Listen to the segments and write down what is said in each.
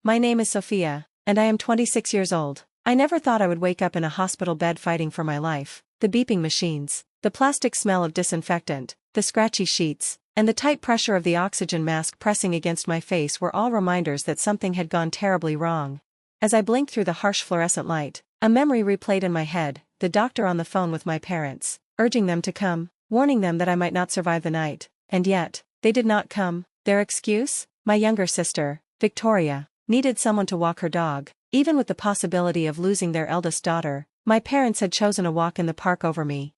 My name is Sophia, and I am 26 years old. I never thought I would wake up in a hospital bed fighting for my life. The beeping machines, the plastic smell of disinfectant, the scratchy sheets, and the tight pressure of the oxygen mask pressing against my face were all reminders that something had gone terribly wrong. As I blinked through the harsh fluorescent light, a memory replayed in my head, the doctor on the phone with my parents, urging them to come, warning them that I might not survive the night, and yet, they did not come. Their excuse? My younger sister, Victoria, needed someone to walk her dog. Even with the possibility of losing their eldest daughter, my parents had chosen a walk in the park over me.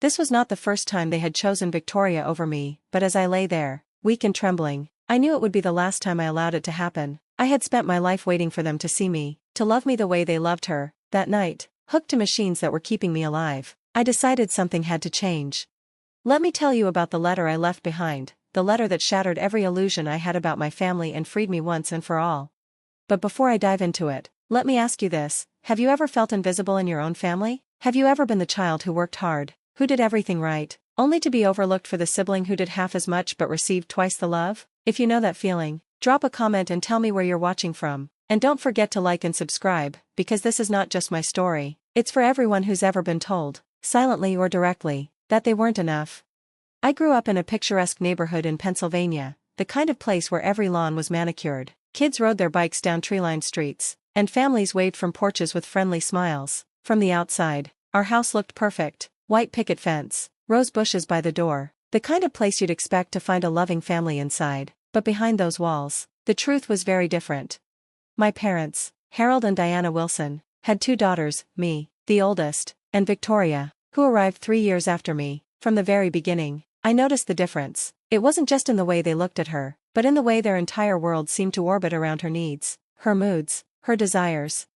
This was not the first time they had chosen Victoria over me, but as I lay there, weak and trembling, I knew it would be the last time I allowed it to happen. I had spent my life waiting for them to see me, to love me the way they loved her. That night, hooked to machines that were keeping me alive, I decided something had to change. Let me tell you about the letter I left behind, the letter that shattered every illusion I had about my family and freed me once and for all. But before I dive into it, let me ask you this: have you ever felt invisible in your own family? Have you ever been the child who worked hard, who did everything right, only to be overlooked for the sibling who did half as much but received twice the love? If you know that feeling, drop a comment and tell me where you're watching from. And don't forget to like and subscribe, because this is not just my story, it's for everyone who's ever been told, silently or directly, that they weren't enough. I grew up in a picturesque neighborhood in Pennsylvania, the kind of place where every lawn was manicured, kids rode their bikes down tree-lined streets, and families waved from porches with friendly smiles. From the outside, our house looked perfect: white picket fence, rose bushes by the door, the kind of place you'd expect to find a loving family inside. But behind those walls, the truth was very different. My parents, Harold and Diana Wilson, had two daughters, me, the oldest, and Victoria, who arrived 3 years after me. From the very beginning, I noticed the difference. It wasn't just in the way they looked at her, but in the way their entire world seemed to orbit around her needs, her moods, her desires.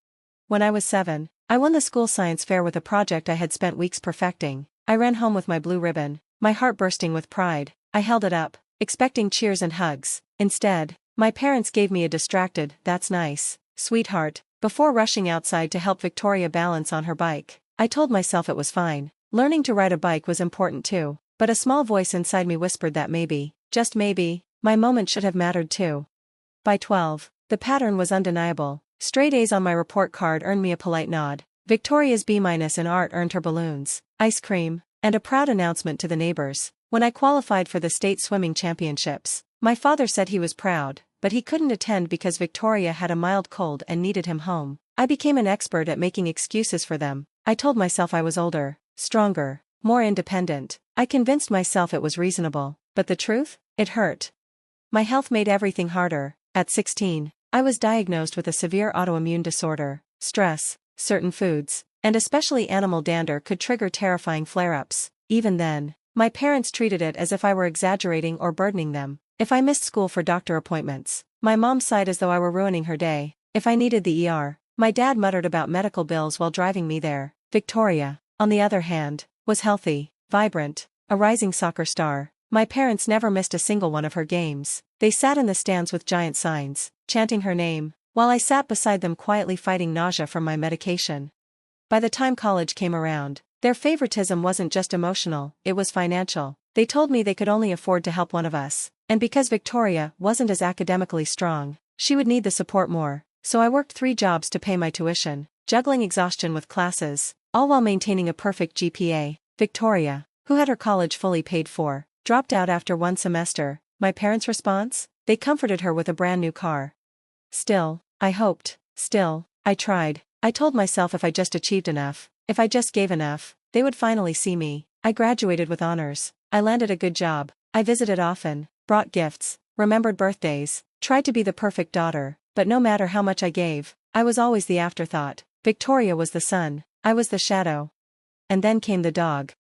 When I was 7, I won the school science fair with a project I had spent weeks perfecting. I ran home with my blue ribbon, my heart bursting with pride. I held it up, expecting cheers and hugs. Instead, my parents gave me a distracted, "That's nice, sweetheart," before rushing outside to help Victoria balance on her bike. I told myself it was fine. Learning to ride a bike was important too, but a small voice inside me whispered that maybe, just maybe, my moment should have mattered too. By 12, the pattern was undeniable. Straight A's on my report card earned me a polite nod. Victoria's B- in art earned her balloons, ice cream, and a proud announcement to the neighbors. When I qualified for the state swimming championships, my father said he was proud, but he couldn't attend because Victoria had a mild cold and needed him home. I became an expert at making excuses for them. I told myself I was older, stronger, more independent. I convinced myself it was reasonable, but the truth? It hurt. My health made everything harder. At 16, I was diagnosed with a severe autoimmune disorder. Stress, certain foods, and especially animal dander could trigger terrifying flare-ups. Even then, my parents treated it as if I were exaggerating or burdening them. If I missed school for doctor appointments, my mom sighed as though I were ruining her day. If I needed the ER, my dad muttered about medical bills while driving me there. Victoria, on the other hand, was healthy, vibrant, a rising soccer star. My parents never missed a single one of her games. They sat in the stands with giant signs, chanting her name, while I sat beside them quietly fighting nausea from my medication. By the time college came around, their favoritism wasn't just emotional, it was financial. They told me they could only afford to help one of us, and because Victoria wasn't as academically strong, she would need the support more. So I worked 3 jobs to pay my tuition, juggling exhaustion with classes, all while maintaining a perfect GPA. Victoria, who had her college fully paid for, dropped out after 1 semester. My parents' response? They comforted her with a brand new car. Still, I hoped. Still, I tried. I told myself if I just achieved enough, if I just gave enough, they would finally see me. I graduated with honors. I landed a good job. I visited often, brought gifts, remembered birthdays, tried to be the perfect daughter, but no matter how much I gave, I was always the afterthought. Victoria was the sun, I was the shadow. And then came the dog.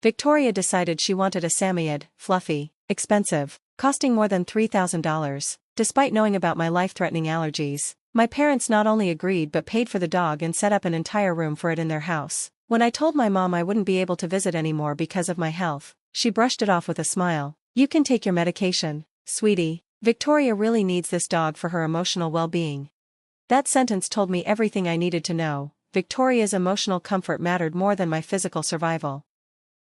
Victoria decided she wanted a Samoyed, fluffy, expensive, costing more than $3,000. Despite knowing about my life-threatening allergies, my parents not only agreed but paid for the dog and set up an entire room for it in their house. When I told my mom I wouldn't be able to visit anymore because of my health, she brushed it off with a smile. "You can take your medication, sweetie. Victoria really needs this dog for her emotional well-being." That sentence told me everything I needed to know. Victoria's emotional comfort mattered more than my physical survival.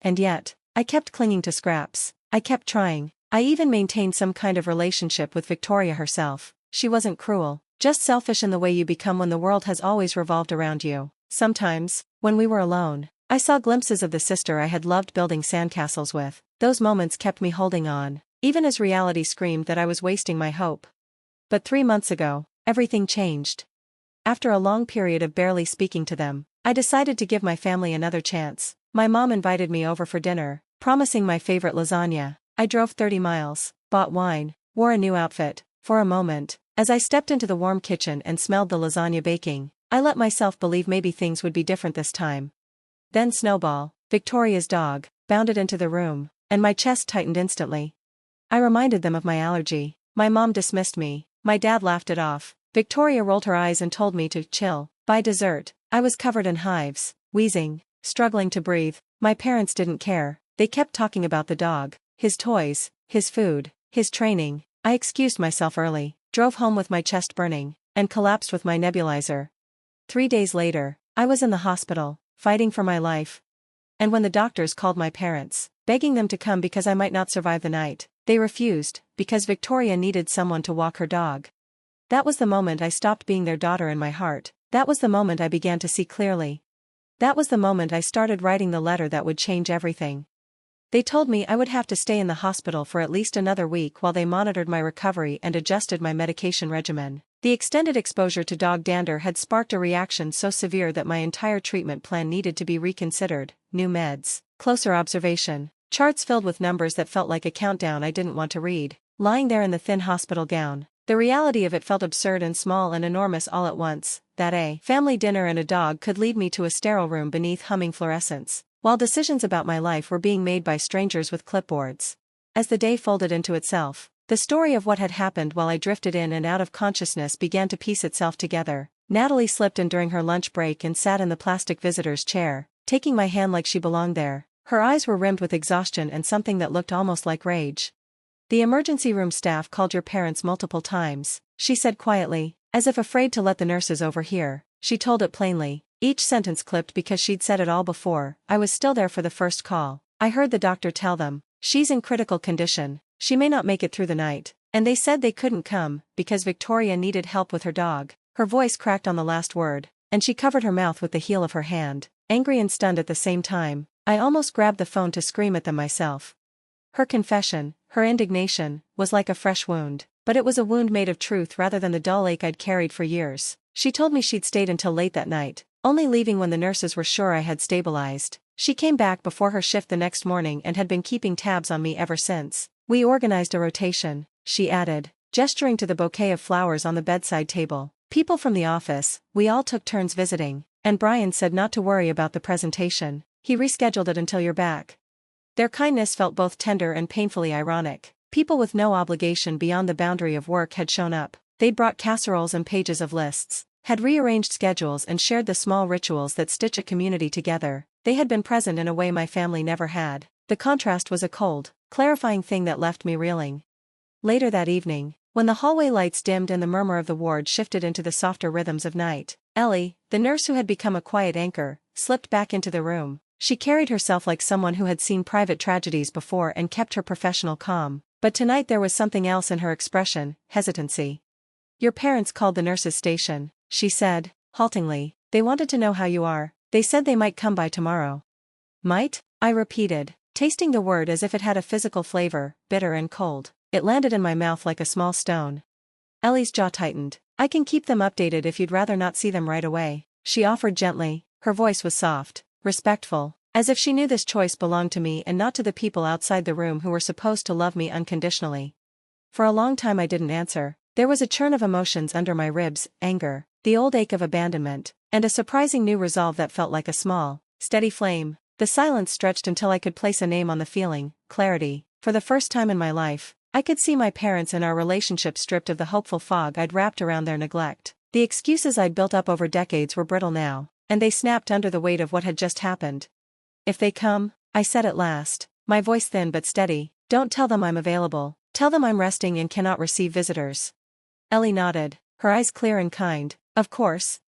And yet, I kept clinging to scraps. I kept trying. I even maintained some kind of relationship with Victoria herself. She wasn't cruel, Just selfish in the way you become when the world has always revolved around you. Sometimes, when we were alone, I saw glimpses of the sister I had loved building sandcastles with. Those moments kept me holding on, even as reality screamed that I was wasting my hope. But 3 months ago, everything changed. After a long period of barely speaking to them, I decided to give my family another chance. My mom invited me over for dinner, promising my favorite lasagna. I drove 30 miles, bought wine, wore a new outfit. For a moment, as I stepped into the warm kitchen and smelled the lasagna baking, I let myself believe maybe things would be different this time. Then Snowball, Victoria's dog, bounded into the room, and my chest tightened instantly. I reminded them of my allergy. My mom dismissed me. My dad laughed it off. Victoria rolled her eyes and told me to chill. By dessert, I was covered in hives, wheezing, struggling to breathe. My parents didn't care. They kept talking about the dog, his toys, his food, his training. I excused myself early, drove home with my chest burning, and collapsed with my nebulizer. 3 days later, I was in the hospital, fighting for my life. And when the doctors called my parents, begging them to come because I might not survive the night, they refused, because Victoria needed someone to walk her dog. That was the moment I stopped being their daughter in my heart. That was the moment I began to see clearly. That was the moment I started writing the letter that would change everything. They told me I would have to stay in the hospital for at least another week while they monitored my recovery and adjusted my medication regimen. The extended exposure to dog dander had sparked a reaction so severe that my entire treatment plan needed to be reconsidered. New meds, closer observation, charts filled with numbers that felt like a countdown I didn't want to read. Lying there in the thin hospital gown, the reality of it felt absurd and small and enormous all at once, that a family dinner and a dog could lead me to a sterile room beneath humming fluorescents, while decisions about my life were being made by strangers with clipboards. As the day folded into itself, the story of what had happened while I drifted in and out of consciousness began to piece itself together. Natalie slipped in during her lunch break and sat in the plastic visitor's chair, taking my hand like she belonged there. Her eyes were rimmed with exhaustion and something that looked almost like rage. "The emergency room staff called your parents multiple times," she said quietly, as if afraid to let the nurses overhear. She told it plainly, each sentence clipped because she'd said it all before. I was still there for the first call. "I heard the doctor tell them, she's in critical condition, she may not make it through the night, and they said they couldn't come, because Victoria needed help with her dog." Her voice cracked on the last word, and she covered her mouth with the heel of her hand, angry and stunned at the same time. I almost grabbed the phone to scream at them myself. Her confession, her indignation, was like a fresh wound, but it was a wound made of truth rather than the dull ache I'd carried for years. She told me she'd stayed until late that night, only leaving when the nurses were sure I had stabilized. She came back before her shift the next morning and had been keeping tabs on me ever since. "We organized a rotation," she added, gesturing to the bouquet of flowers on the bedside table. "People from the office, we all took turns visiting, and Brian said not to worry about the presentation. He rescheduled it until you're back." Their kindness felt both tender and painfully ironic. People with no obligation beyond the boundary of work had shown up. They'd brought casseroles and pages of lists, had rearranged schedules and shared the small rituals that stitch a community together. They had been present in a way my family never had. The contrast was a cold, clarifying thing that left me reeling. Later that evening, when the hallway lights dimmed and the murmur of the ward shifted into the softer rhythms of night, Ellie, the nurse who had become a quiet anchor, slipped back into the room. She carried herself like someone who had seen private tragedies before and kept her professional calm. But tonight there was something else in her expression, hesitancy. "Your parents called the nurses' station," she said, haltingly. "They wanted to know how you are. They said they might come by tomorrow." "Might?" I repeated, tasting the word as if it had a physical flavor, bitter and cold. It landed in my mouth like a small stone. Ellie's jaw tightened. "I can keep them updated if you'd rather not see them right away," she offered gently. Her voice was soft, respectful, as if she knew this choice belonged to me and not to the people outside the room who were supposed to love me unconditionally. For a long time I didn't answer. There was a churn of emotions under my ribs, anger, the old ache of abandonment, and a surprising new resolve that felt like a small, steady flame. The silence stretched until I could place a name on the feeling, clarity. For the first time in my life, I could see my parents and our relationship stripped of the hopeful fog I'd wrapped around their neglect. The excuses I'd built up over decades were brittle now, and they snapped under the weight of what had just happened. "If they come," I said at last, my voice thin but steady, "don't tell them I'm available. Tell them I'm resting and cannot receive visitors." Ellie nodded, her eyes clear and kind. "Of course."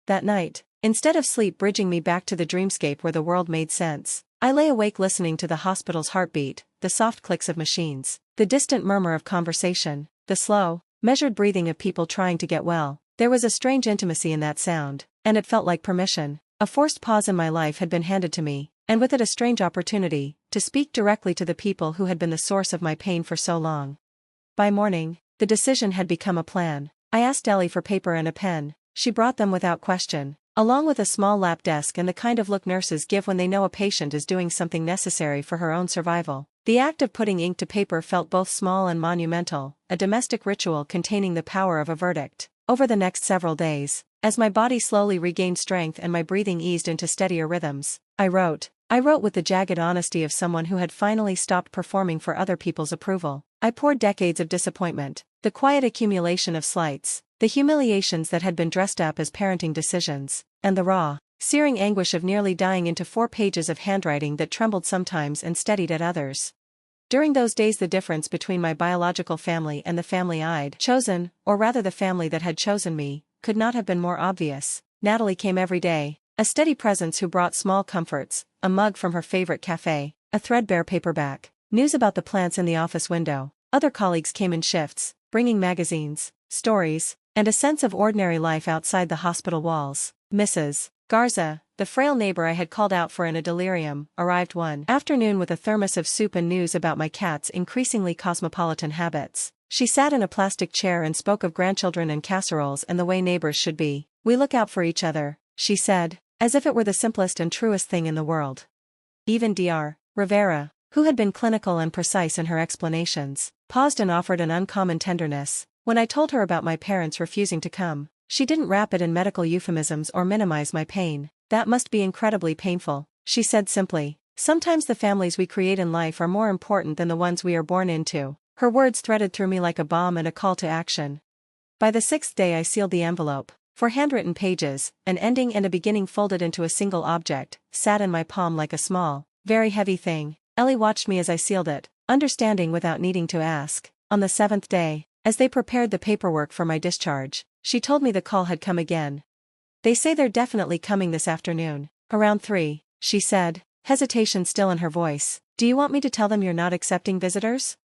That night, instead of sleep bridging me back to the dreamscape where the world made sense, I lay awake listening to the hospital's heartbeat, the soft clicks of machines, the distant murmur of conversation, the slow, measured breathing of people trying to get well. There was a strange intimacy in that sound, and it felt like permission. A forced pause in my life had been handed to me, and with it a strange opportunity to speak directly to the people who had been the source of my pain for so long. By morning, the decision had become a plan. I asked Ellie for paper and a pen. She brought them without question, along with a small lap desk and the kind of look nurses give when they know a patient is doing something necessary for her own survival. The act of putting ink to paper felt both small and monumental, a domestic ritual containing the power of a verdict. Over the next several days, as my body slowly regained strength and my breathing eased into steadier rhythms, I wrote. I wrote with the jagged honesty of someone who had finally stopped performing for other people's approval. I poured decades of disappointment, the quiet accumulation of slights, the humiliations that had been dressed up as parenting decisions, and the raw, searing anguish of nearly dying into 4 pages of handwriting that trembled sometimes and steadied at others. During those days the difference between my biological family and the family I'd chosen, or rather the family that had chosen me, could not have been more obvious. Natalie came every day, a steady presence who brought small comforts, a mug from her favorite cafe, a threadbare paperback, news about the plants in the office window. Other colleagues came in shifts, bringing magazines, stories, and a sense of ordinary life outside the hospital walls. Mrs. Garza, the frail neighbor I had called out for in a delirium, arrived one afternoon with a thermos of soup and news about my cat's increasingly cosmopolitan habits. She sat in a plastic chair and spoke of grandchildren and casseroles and the way neighbors should be. "We look out for each other," she said, as if it were the simplest and truest thing in the world. Even Dr. Rivera, who had been clinical and precise in her explanations, paused and offered an uncommon tenderness. When I told her about my parents refusing to come, she didn't wrap it in medical euphemisms or minimize my pain. "That must be incredibly painful," she said simply. "Sometimes the families we create in life are more important than the ones we are born into." Her words threaded through me like a bomb and a call to action. By the 6th day I sealed the envelope. 4 handwritten pages, an ending and a beginning folded into a single object, sat in my palm like a small, very heavy thing. Ellie watched me as I sealed it, understanding without needing to ask. On the 7th day, as they prepared the paperwork for my discharge, she told me the call had come again. "They say they're definitely coming this afternoon. Around 3, she said, hesitation still in her voice. "Do you want me to tell them you're not accepting visitors?"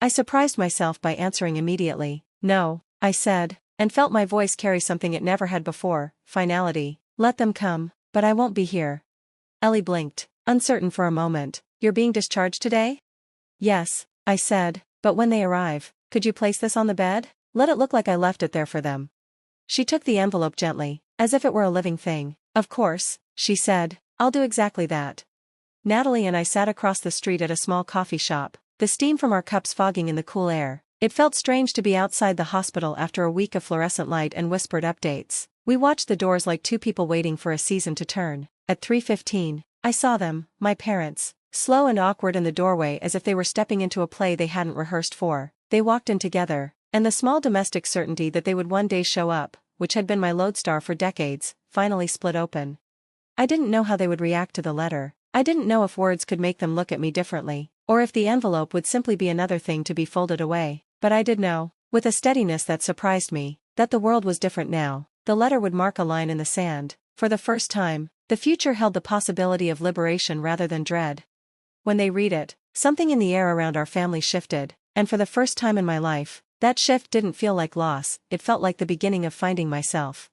I surprised myself by answering immediately. "No," I said, and felt my voice carry something it never had before, finality. "Let them come, but I won't be here." Ellie blinked, uncertain for a moment. "You're being discharged today?" "Yes," I said, "but when they arrive, could you place this on the bed? Let it look like I left it there for them." She took the envelope gently, as if it were a living thing. "Of course," she said, "I'll do exactly that." Natalie and I sat across the street at a small coffee shop, the steam from our cups fogging in the cool air. It felt strange to be outside the hospital after a week of fluorescent light and whispered updates. We watched the doors like two people waiting for a season to turn. At 3:15, I saw them, my parents, slow and awkward in the doorway as if they were stepping into a play they hadn't rehearsed for. They walked in together, and the small domestic certainty that they would one day show up, which had been my lodestar for decades, finally split open. I didn't know how they would react to the letter. I didn't know if words could make them look at me differently, or if the envelope would simply be another thing to be folded away. But I did know, with a steadiness that surprised me, that the world was different now. The letter would mark a line in the sand. For the first time, the future held the possibility of liberation rather than dread. When they read it, something in the air around our family shifted, and for the first time in my life, that shift didn't feel like loss, it felt like the beginning of finding myself.